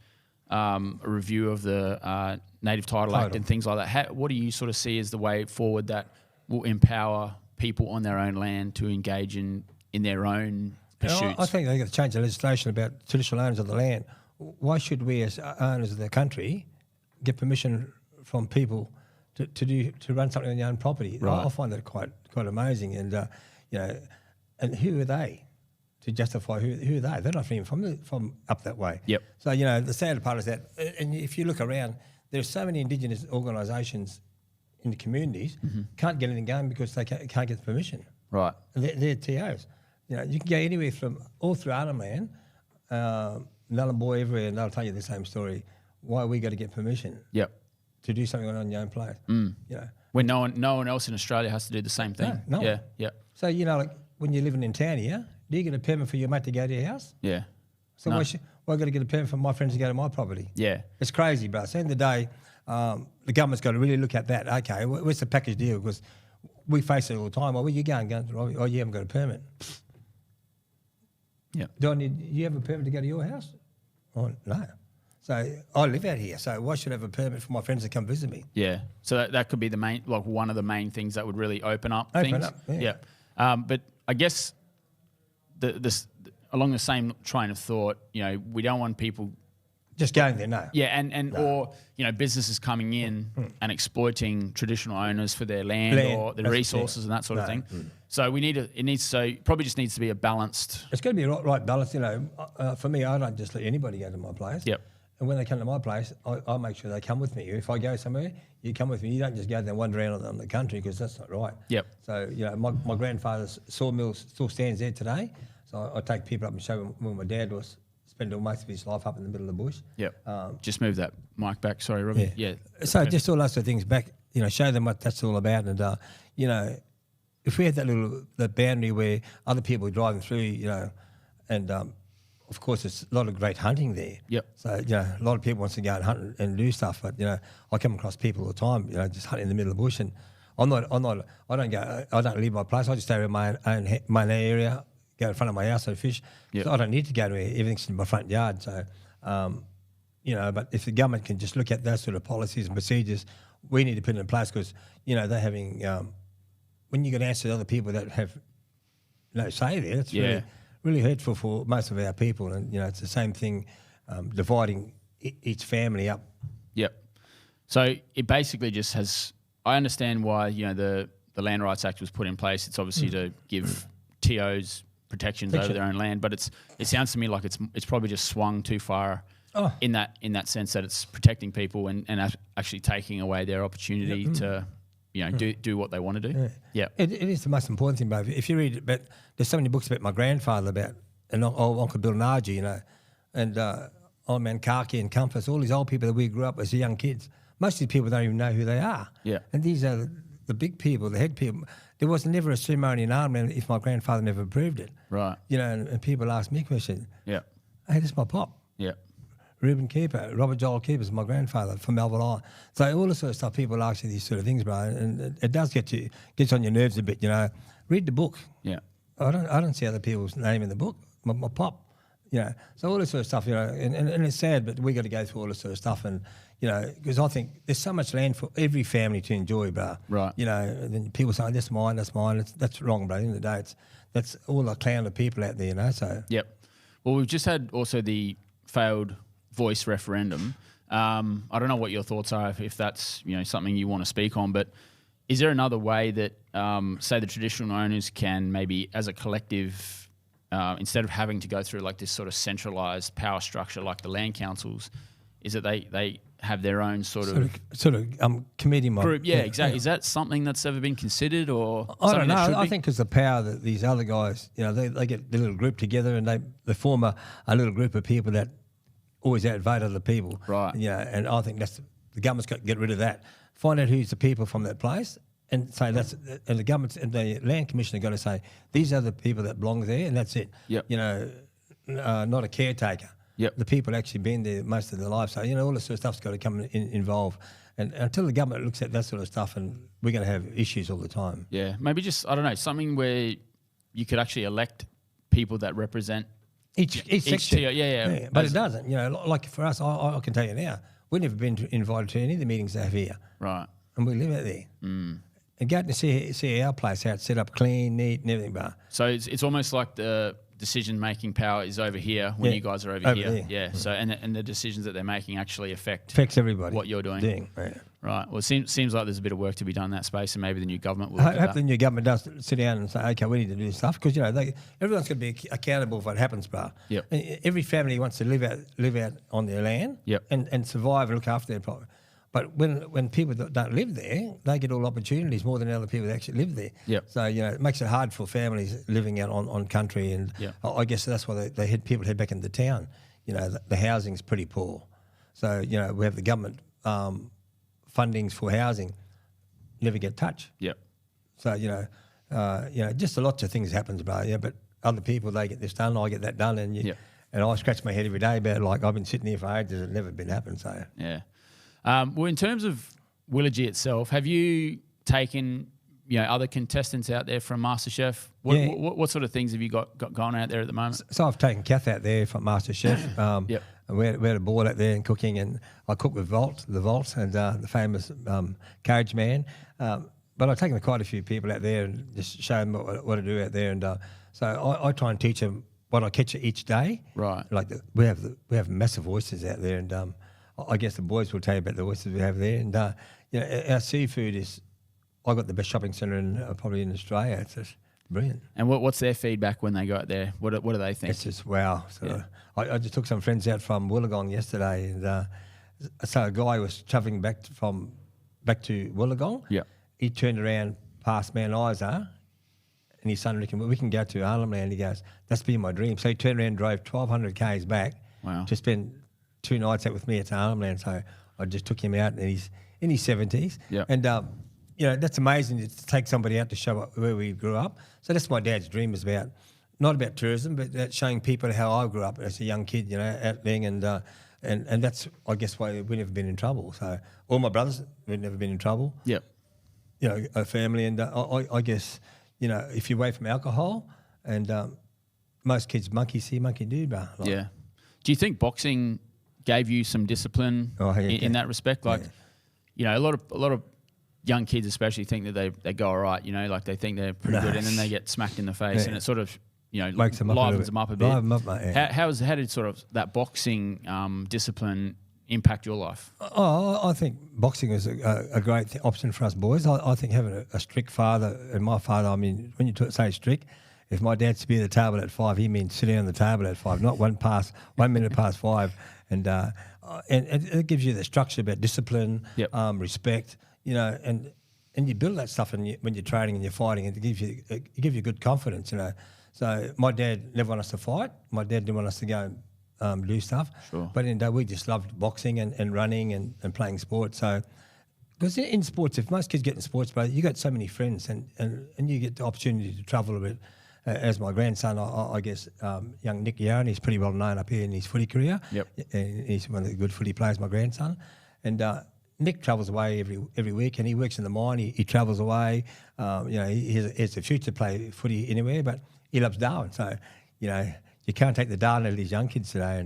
Speaker 1: a review of the Native Title Act and things like that? What do you sort of see as the way forward that will empower people on their own land to engage in their own pursuits?
Speaker 2: I think they've got to change the legislation about traditional owners of the land. Why should we, as owners of the country, get permission from people to run something on your own property?
Speaker 1: Right.
Speaker 2: I find that quite amazing. And and who are they to justify who are they? They're not even from up that way.
Speaker 1: Yep.
Speaker 2: So the sad part is that, and if you look around, there's so many Indigenous organisations in the communities can't get anything going because they can't get the permission.
Speaker 1: Right.
Speaker 2: They're TOs. You can go anywhere from all through Arnhem Land, Nullarbor, everywhere, and they'll tell you the same story. Why we got to get permission?
Speaker 1: Yep.
Speaker 2: To do something on your own place.
Speaker 1: When no one else in Australia has to do the same thing.
Speaker 2: No.
Speaker 1: Yeah.
Speaker 2: So like when you're living in town here, do you get a permit for your mate to go to your house?
Speaker 1: Yeah.
Speaker 2: So why got to get a permit for my friends to go to my property?
Speaker 1: Yeah.
Speaker 2: It's crazy, but at the end of the day, the government's got to really look at that. Okay, what's the package deal? Because we face it all the time. Well, where you going? Oh, you haven't got a permit.
Speaker 1: Yeah.
Speaker 2: You have a permit to go to your house? Oh, no. So I live out here, so why should I have a permit for my friends to come visit me?
Speaker 1: Yeah. So that could be one of the main things that would really open up things.
Speaker 2: Yeah.
Speaker 1: But I guess this along the same train of thought, we don't want people
Speaker 2: just going there, no.
Speaker 1: Yeah, or businesses coming in and exploiting traditional owners for their land or their resources and that sort of thing. So probably just needs to be a balanced.
Speaker 2: It's got to be a right balance. For me, I don't just let anybody go to my place.
Speaker 1: Yep.
Speaker 2: And when they come to my place, I make sure they come with me. If I go somewhere, you come with me. You don't just go there and wander around on the country because that's not right.
Speaker 1: Yep.
Speaker 2: So, my grandfather's sawmill still stands there today. So I take people up and show them where my dad was. Spent most of his life up in the middle of the bush.
Speaker 1: Yep. Just move that mic back. Sorry, Robby. Yeah.
Speaker 2: So just all those sort of things back, show them what that's all about. And, if we had that boundary where other people are driving through, you know, and of course there's a lot of great hunting there.
Speaker 1: Yep.
Speaker 2: So, you know, a lot of people wants to go and hunt and do stuff, but, you know, I come across people all the time, you know, just hunting in the middle of the bush, and I don't leave my place. I just stay around my own area, go in front of my house and fish.
Speaker 1: Yep.
Speaker 2: So I don't need to go to everything's in my front yard. So, you know, but if the government can just look at those sort of policies and procedures, we need to put it in place, because, you know, they're having, when you got to answer to other people that have no say there, it's really hurtful for most of our people. And, you know, it's the same thing, dividing each family up.
Speaker 1: Yep. So it basically just has, I understand why, you know, the Land Rights Act was put in place. It's obviously to give TOs protections over their own land, but it sounds to me like it's probably just swung too far in that sense, that it's protecting people and actually taking away their opportunity to, you know, do what they want to do. Yeah.
Speaker 2: It is the most important thing, but if you read it, but there's so many books about my grandfather, about and old Uncle Bill Nargi, you know, and old man Karki and Compass, all these old people that we grew up as young kids. Most of these people don't even know who they are.
Speaker 1: Yeah.
Speaker 2: And these are the big people, the head people. There was never a ceremony in Ireland if my grandfather never approved it.
Speaker 1: Right.
Speaker 2: You know, and people ask me questions.
Speaker 1: Yeah.
Speaker 2: Hey, this is my pop.
Speaker 1: Yeah.
Speaker 2: Reuben Cooper, Robert Joel Cooper is my grandfather from Melville Island. So all this sort of stuff, people ask you these sort of things, bro, and it does gets on your nerves a bit, you know. Read the book.
Speaker 1: Yeah.
Speaker 2: I don't see other people's name in the book. My pop, you know. So all this sort of stuff, you know, and it's sad, but we got to go through all this sort of stuff, and, you know, because I think there's so much land for every family to enjoy, bro.
Speaker 1: Right.
Speaker 2: You know, and then people say, that's mine. That's wrong, bro. At the end of the day, that's all a clown of people out there, you know. So.
Speaker 1: Yep. Well, we've just had also the failed voice referendum. I don't know what your thoughts are, if that's, you know, something you want to speak on, but is there another way that, say, the traditional owners can maybe, as a collective, instead of having to go through like this sort of centralised power structure like the land councils, is that they have their own sort of
Speaker 2: committee
Speaker 1: group? Yeah, exactly. Yeah. Is that something that's ever been considered, or
Speaker 2: I don't know? I think because the power that these other guys, you know, they get the little group together and they form a little group of people that always outvote other people.
Speaker 1: Right.
Speaker 2: Yeah, and I think the government's got to get rid of that. Find out who's the people from that place and say and the government and the land commission are going to say, these are the people that belong there, and that's it.
Speaker 1: Yep.
Speaker 2: You know, not a caretaker.
Speaker 1: Yep.
Speaker 2: The people actually been there most of their life. So, you know, all this sort of stuff's got to come involved. And until the government looks at that sort of stuff, and we're going to have issues all the time.
Speaker 1: Yeah, maybe just, I don't know, something where you could actually elect people that represent
Speaker 2: each section.
Speaker 1: Yeah.
Speaker 2: But it doesn't. You know, like for us, I can tell you now, we've never been invited to any of the meetings they have here.
Speaker 1: Right.
Speaker 2: And we live out there. And go out and see our place, how it's set up clean, neat, and everything. But
Speaker 1: so it's almost like the decision-making power is over here when you guys are over here.
Speaker 2: There.
Speaker 1: Yeah. So and the decisions that they're making actually
Speaker 2: affects everybody.
Speaker 1: What you're doing.
Speaker 2: Yeah.
Speaker 1: Right. Well, it seems like there's a bit of work to be done in that space, and maybe the new government will.
Speaker 2: I hope the new government does sit down and say, okay, we need to do this stuff, because, you know, everyone's going to be accountable for what happens, bro.
Speaker 1: Yep.
Speaker 2: Every family wants to live out on their land.
Speaker 1: Yep.
Speaker 2: And survive and look after their property. But when people don't live there, they get all opportunities more than other people that actually live there.
Speaker 1: Yep.
Speaker 2: So, you know, it makes it hard for families living out on country, and I guess that's why people head back into town. You know, the housing's pretty poor. So, you know, we have the government fundings for housing never get touched.
Speaker 1: Yep.
Speaker 2: So, you know, just a lot of things happens, bro. Yeah, but other people, they get this done, I get that done, and I scratch my head every day about, like, I've been sitting here for ages, it's never been happening. So
Speaker 1: yeah. Well, in terms of Willagy itself, have you taken, you know, other contestants out there from MasterChef? What sort of things have you got going out there at the moment?
Speaker 2: So I've taken Kath out there from MasterChef.
Speaker 1: Yep.
Speaker 2: We had a board out there and cooking, and I cook with the Vault, and the famous Cage Man. But I've taken quite a few people out there and just show them what to do out there. And so I try and teach them what I catch each day.
Speaker 1: Right.
Speaker 2: Like we have massive oysters out there, and I guess the boys will tell you about the oysters we have there. And you know, our seafood is, I got the best shopping centre probably in Australia. It's just brilliant.
Speaker 1: And what's their feedback when they go out there? What do they think?
Speaker 2: It's just wow. So I just took some friends out from Wollongong yesterday, and so a guy was travelling back to Wollongong.
Speaker 1: Yeah.
Speaker 2: He turned around past Mount Isa, and his son reckoned, well, we can go to Arnhem Land. He goes, that's been my dream. So he turned around and drove 1,200 k's back to spend 2 nights out with me at Arnhem Land. So I just took him out, and he's in his 70s.
Speaker 1: Yeah.
Speaker 2: And that's amazing to take somebody out to show where we grew up. So that's my dad's dream, is about, not about tourism, but that showing people how I grew up as a young kid, out there, and that's, I guess, why we've never been in trouble. So all my brothers, we've never been in trouble.
Speaker 1: Yep.
Speaker 2: A family, and I guess, if you're away from alcohol, and most kids monkey see, monkey do, bro.
Speaker 1: Yeah. Do you think boxing gave you some discipline in that respect? Like, a lot of young kids especially think that they go all right, like they think they're pretty good, and then they get smacked in the face, and it sort of,
Speaker 2: Wakes them
Speaker 1: livens them up a bit.
Speaker 2: Liven them up, mate, yeah.
Speaker 1: How did sort of that boxing discipline impact your life?
Speaker 2: Oh, I think boxing is a great option for us boys. I think having a strict father, and my father, I mean, when you say strict, if my dad's to be at the table at 5, he means sitting on the table at 5, not 1 minute past 5. And it gives you the structure about discipline, respect, and you build that stuff when you're training and you're fighting, and it gives you good confidence, So my dad never wanted us to fight. My dad didn't want us to go do stuff. Sure. But in the day, we just loved boxing and running and playing sports. So, because in sports, if most kids get in sports, but you got so many friends, and you get the opportunity to travel a bit. As my grandson, I guess, young Nick Yarn, he's pretty well known up here in his footy career. Yep. And he's one of the good footy players, my grandson. And Nick travels away every week, and he works in the mine. He travels away. He has a future to play footy anywhere, but he loves Darwin. So, you can't take the Darwin out of these young kids today.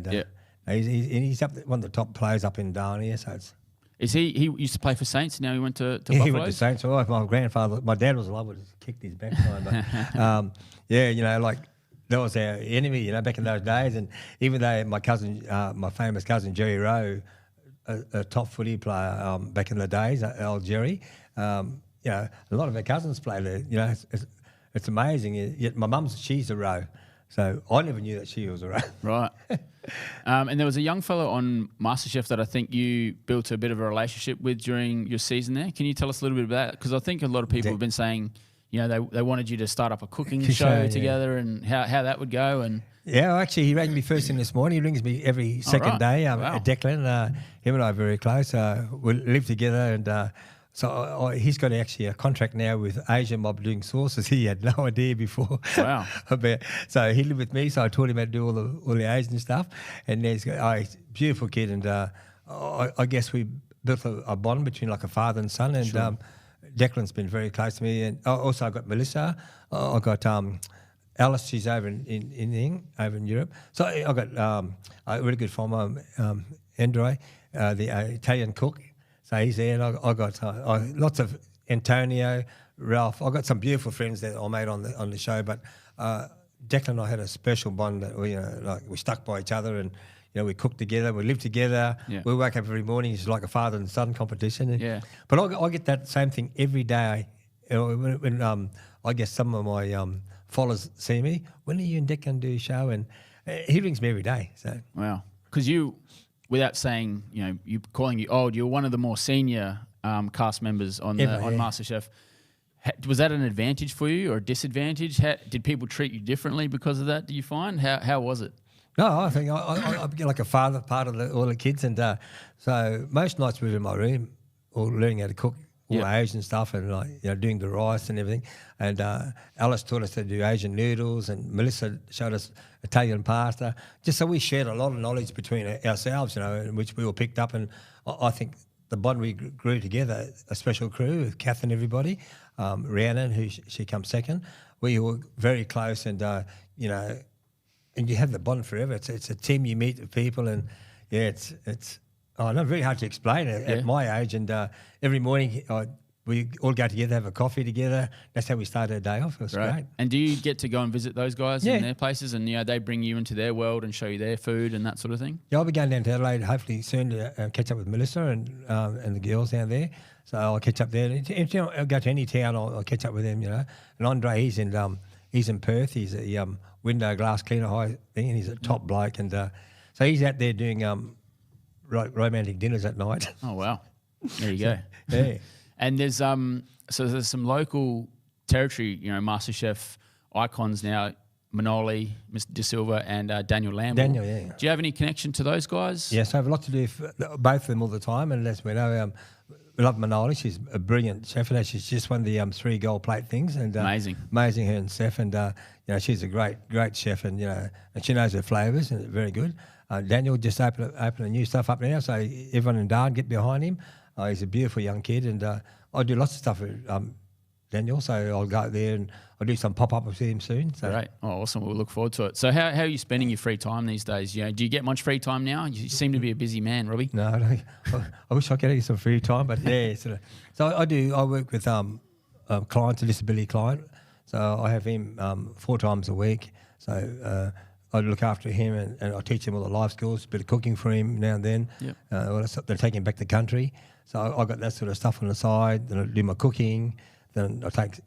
Speaker 2: And he's up one of the top players up in Darwin here. So it's.
Speaker 1: Is he used to play for Saints? Now he went to
Speaker 2: Buffalo?
Speaker 1: Buffaloes?
Speaker 2: He went to Saints. My dad was alive, would have kicked his backside. But that was our enemy, back in those days. And even though my cousin, my famous cousin Jerry Rowe, a top footy player back in the days, old Jerry, a lot of our cousins played there. It's amazing. Yet my she's a Rowe. So I never knew that she was a Rowe.
Speaker 1: Right. And there was a young fellow on MasterChef that I think you built a bit of a relationship with during your season there. Can you tell us a little bit about that? Because I think a lot of people have been saying, they wanted you to start up a cooking show together, and how that would go. And
Speaker 2: actually, he rang me first thing this morning. He rings me every second day. Declan, him and I are very close. We live together, and so he's got actually a contract now with Asian Mob doing sauces. He had no idea before.
Speaker 1: Wow.
Speaker 2: So he lived with me, so I taught him how to do all the Asian stuff. And he's a beautiful kid, and I guess we built a bond between like a father and son. And sure. Declan's been very close to me. And also I got Melissa. I got Alice. She's over over in Europe. So I got a really good friend, Andre, the Italian cook. So he's there, and I got lots of Antonio, Ralph. I got some beautiful friends that I made on the show. But Declan and I had a special bond that we stuck by each other, and we cooked together, we lived together. Yeah. We wake up every morning. It's like a father and son competition. But I get that same thing every day. When I guess some of my followers see me, when are you and Declan do a show? And he rings me every day. So
Speaker 1: wow, because you. Without saying, you calling you old, you're one of the more senior cast members on MasterChef. Was that an advantage for you or a disadvantage? Did people treat you differently because of that, do you find? How was it?
Speaker 2: No, I think I get like a father part of all the kids. And so most nights we were in my room all learning how to cook all the Asian stuff, and doing the rice and everything. And Alice taught us to do Asian noodles, and Melissa showed us Italian pasta. Just so we shared a lot of knowledge between ourselves, in which we all picked up. And I think the bond we grew together, a special crew with Kath and everybody, Rhiannon, who she comes second. We were very close, and and you have the bond forever. It's a team you meet with people, and it's not very hard to explain at my age. And every morning we all go together, have a coffee together. That's how we start our day off. It was great.
Speaker 1: And do you get to go and visit those guys in their places, and they bring you into their world and show you their food and that sort of thing?
Speaker 2: Yeah, I'll be going down to Adelaide hopefully soon to catch up with Melissa and the girls down there. So I'll catch up there. If I'll go to any town, I'll catch up with them. And Andre, he's in Perth. He's a window glass cleaner high thing, and he's a top bloke. And so he's out there doing romantic dinners at night.
Speaker 1: Oh wow, there you go.
Speaker 2: Yeah.
Speaker 1: And there's there's some local territory, MasterChef icons now, Manoli, Mr. De Silva, and Daniel Lamble.
Speaker 2: Daniel, yeah.
Speaker 1: Do you have any connection to those guys?
Speaker 2: Yes, I have a lot to do with both of them all the time. And as we know, love Manoli. She's a brilliant chef. And she's just won the 3 gold plate things. And
Speaker 1: Amazing,
Speaker 2: her and Steph. And she's a great chef, and and she knows her flavours and very good. Daniel just opened a new stuff up now, so everyone in Darwin get behind him. He's a beautiful young kid, and I do lots of stuff with Daniel, so I'll go there and I'll do some pop-up with him soon. So.
Speaker 1: Great. Oh, awesome. We'll look forward to it. So how are you spending your free time these days? Do you get much free time now? You seem to be a busy man, Robby.
Speaker 2: No, I don't. I wish I could have some free time, but yeah. So I do. I work with clients, a disability client. So I have him 4 times a week. So I look after him and I teach him all the life skills, a bit of cooking for him now and then.
Speaker 1: Yep.
Speaker 2: They're taking him back to country. So I got that sort of stuff on the side. Then I do my cooking. Then I take.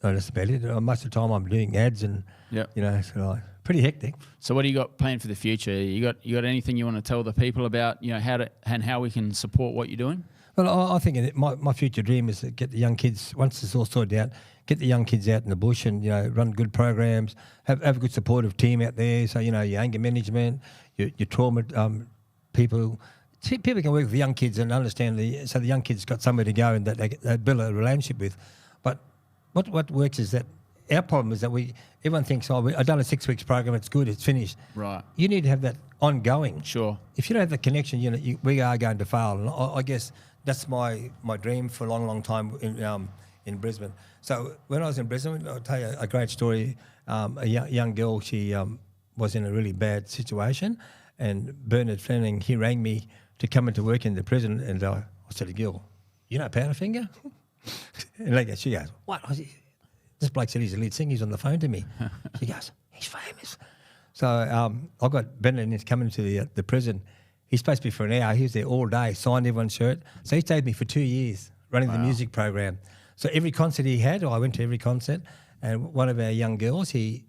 Speaker 2: That's about it. Most of the time I'm doing ads and, so pretty hectic.
Speaker 1: So what do you got planned for the future? You got anything you want to tell the people about, how we can support what you're doing?
Speaker 2: Well, I think my future dream is to get the young kids, once it's all sorted out, get the young kids out in the bush and, run good programs, have a good supportive team out there. So, your anger management, your trauma people. People can work with young kids and understand so the young kids got somewhere to go and that they build a relationship with. But what works is that our problem is that everyone thinks, I've done a 6 weeks program, it's good, it's finished.
Speaker 1: Right.
Speaker 2: You need to have that ongoing.
Speaker 1: Sure.
Speaker 2: If you don't have the connection, we are going to fail. And I guess that's my dream for a long, long time in Brisbane. So when I was in Brisbane, I'll tell you a great story. A young girl, she was in a really bad situation, and Bernard Fleming, he rang me to come into work in the prison, and I said to Gil, "You know Powderfinger?" And she goes, "What?" I said, "This bloke said he's a lead singer. He's on the phone to me." She goes, "He's famous." So I got Bernard to come into the prison. He's supposed to be for an hour. He was there all day, signed everyone's shirt. So he stayed with me for 2 years running the music program. So every concert he had, I went to every concert. And one of our young girls, she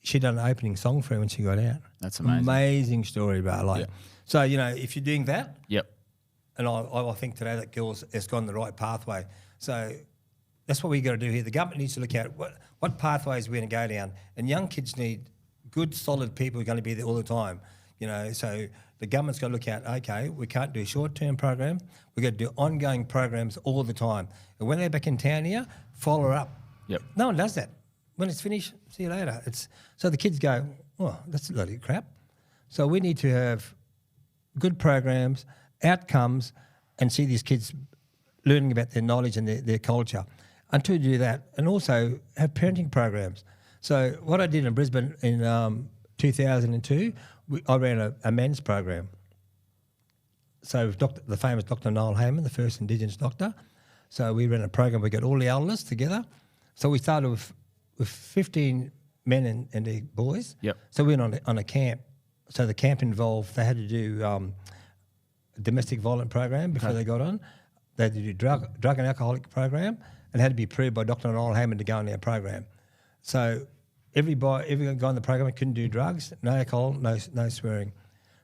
Speaker 2: done an opening song for him when she got out.
Speaker 1: That's amazing.
Speaker 2: Amazing story, bro. So, if you're doing that,
Speaker 1: yep.
Speaker 2: And I think today that girls has gone the right pathway. So that's what we got to do here. The government needs to look at what pathways we're going to go down. And young kids need good, solid people who are going to be there all the time. So the government's got to look at, okay, we can't do a short-term program. We've got to do ongoing programs all the time. And when they're back in town here, follow up.
Speaker 1: Yep.
Speaker 2: No one does that. When it's finished, see you later. So the kids go, "Oh, that's a load of crap." So we need to have good programs, outcomes, and see these kids learning about their knowledge and their culture. Until you do that, and also have parenting programs. So what I did in Brisbane in 2002, I ran a men's program. So the famous Dr. Noel Heyman, the first Indigenous doctor. So we ran a program. We got all the elders together. So we started with 15 men and their boys.
Speaker 1: Yep.
Speaker 2: So we went on a camp. So the camp involved, they had to do a domestic violence program before they got on. They had to do drug and alcoholic program, and had to be approved by Dr. Noel Heyman to go on their program. So every guy in the program couldn't do drugs, no alcohol, no swearing.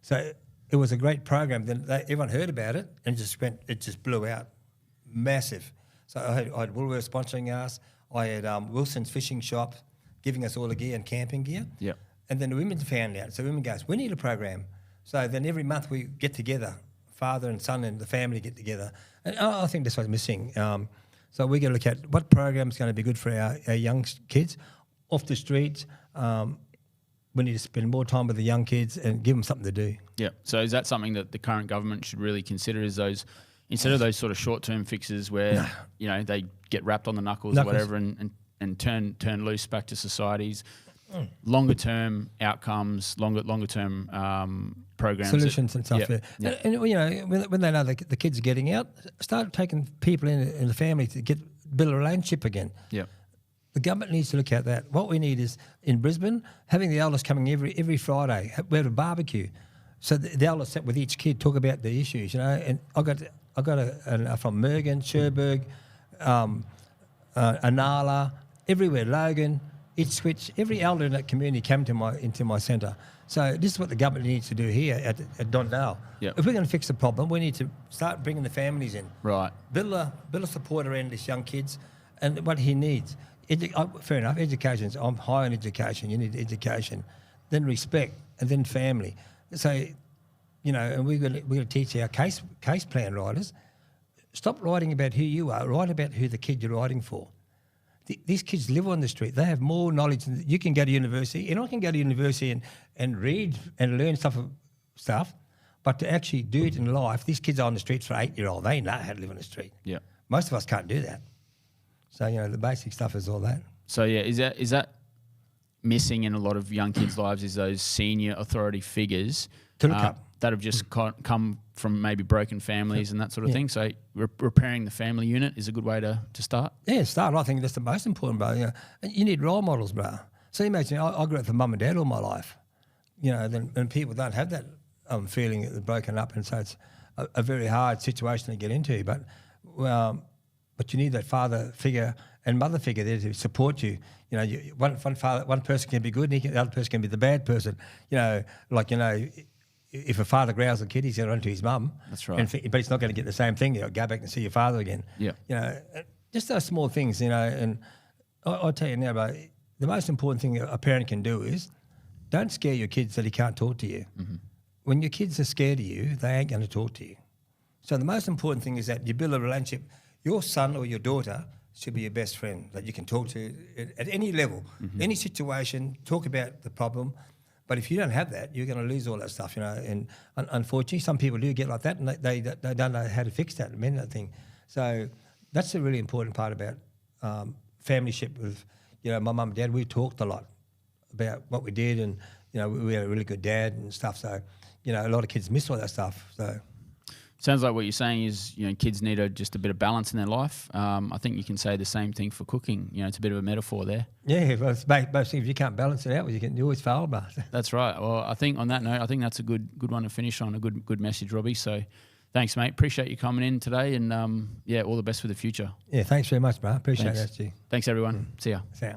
Speaker 2: So it was a great program. Then everyone heard about it, and it just blew out, massive. So I had Woolworths sponsoring us. I had Wilson's fishing shop giving us all the gear and camping gear.
Speaker 1: Yeah.
Speaker 2: And then the women found out. So women goes, "We need a program." So then every month we get together, father and son and the family get together. And I think that's what's missing. So we got to look at what program is going to be good for our young kids off the streets. We need to spend more time with the young kids and give them something to do.
Speaker 1: Yeah. So is that something that the current government should really consider? Is those, instead of those sort of short-term fixes where they get wrapped on the knuckles or whatever and turn loose back to societies, longer-term outcomes, longer-term programs,
Speaker 2: solutions and stuff. Yeah. And when they know the kids are getting out, start taking people in the family to build a relationship again.
Speaker 1: Yeah.
Speaker 2: The government needs to look at that. What we need is in Brisbane having the elders coming every Friday. We have a barbecue, so the elders sit with each kid, talk about the issues. And I got from Mergen, Cherbourg, Anala, everywhere, Logan, Ipswich, every elder in that community came into my centre. So this is what the government needs to do here at Dondale.
Speaker 1: Yep.
Speaker 2: If we're going to fix the problem, we need to start bringing the families in.
Speaker 1: Right.
Speaker 2: Build a support around these young kids and what he needs. Fair enough, I'm high on education. You need education. Then respect, and then family. So, and we're going to teach our case plan writers stop writing about who you are. Write about who the kid you're writing for. These kids live on the street. They have more knowledge than you can go to university. And I can go to university and read and learn stuff, but to actually do it in life, these kids are on the streets for 8-year-old. They know how to live on the street.
Speaker 1: Yeah.
Speaker 2: Most of us can't do that. So, the basic stuff is all that.
Speaker 1: So, yeah, is that missing in a lot of young kids' lives, is those senior authority figures
Speaker 2: To look up.
Speaker 1: that have just come from maybe broken families and that sort of thing. So repairing the family unit is a good way to start.
Speaker 2: Yeah, start. I think that's the most important, bro. You need role models, bro. So imagine I grew up with mum and dad all my life. Then people don't have that feeling that they're broken up, and so it's a very hard situation to get into. But you need that father figure and mother figure there to support you. One person can be good, and the other person can be the bad person. If a father growls a kid, he's going to run to his mum.
Speaker 1: That's right.
Speaker 2: But he's not going to get the same thing. Go back and see your father again.
Speaker 1: Yeah.
Speaker 2: Just those small things. And I'll tell you now, bro, the most important thing a parent can do is don't scare your kids that he can't talk to you. Mm-hmm. When your kids are scared of you, they ain't going to talk to you. So the most important thing is that you build a relationship. Your son or your daughter should be your best friend that you can talk to at any level, any situation, talk about the problem. But if you don't have that, you're going to lose all that stuff, And unfortunately, some people do get like that, and they don't know how to fix that, amend that thing. So that's a really important part about familyship with, my mum and dad. We talked a lot about what we did, and, we had a really good dad and stuff. So, a lot of kids miss all that stuff. So.
Speaker 1: Sounds like what you're saying is, kids need just a bit of balance in their life. I think you can say the same thing for cooking. It's a bit of a metaphor there.
Speaker 2: Yeah, well, it's basically if you can't balance it out, you always fail, but.
Speaker 1: That's right. Well, I think on that note, I think that's a good one to finish on, a good message, Robby. So thanks, mate. Appreciate you coming in today, and all the best for the future.
Speaker 2: Yeah, thanks very much, bro. Appreciate that, G.
Speaker 1: Thanks, everyone. See ya.
Speaker 2: See ya.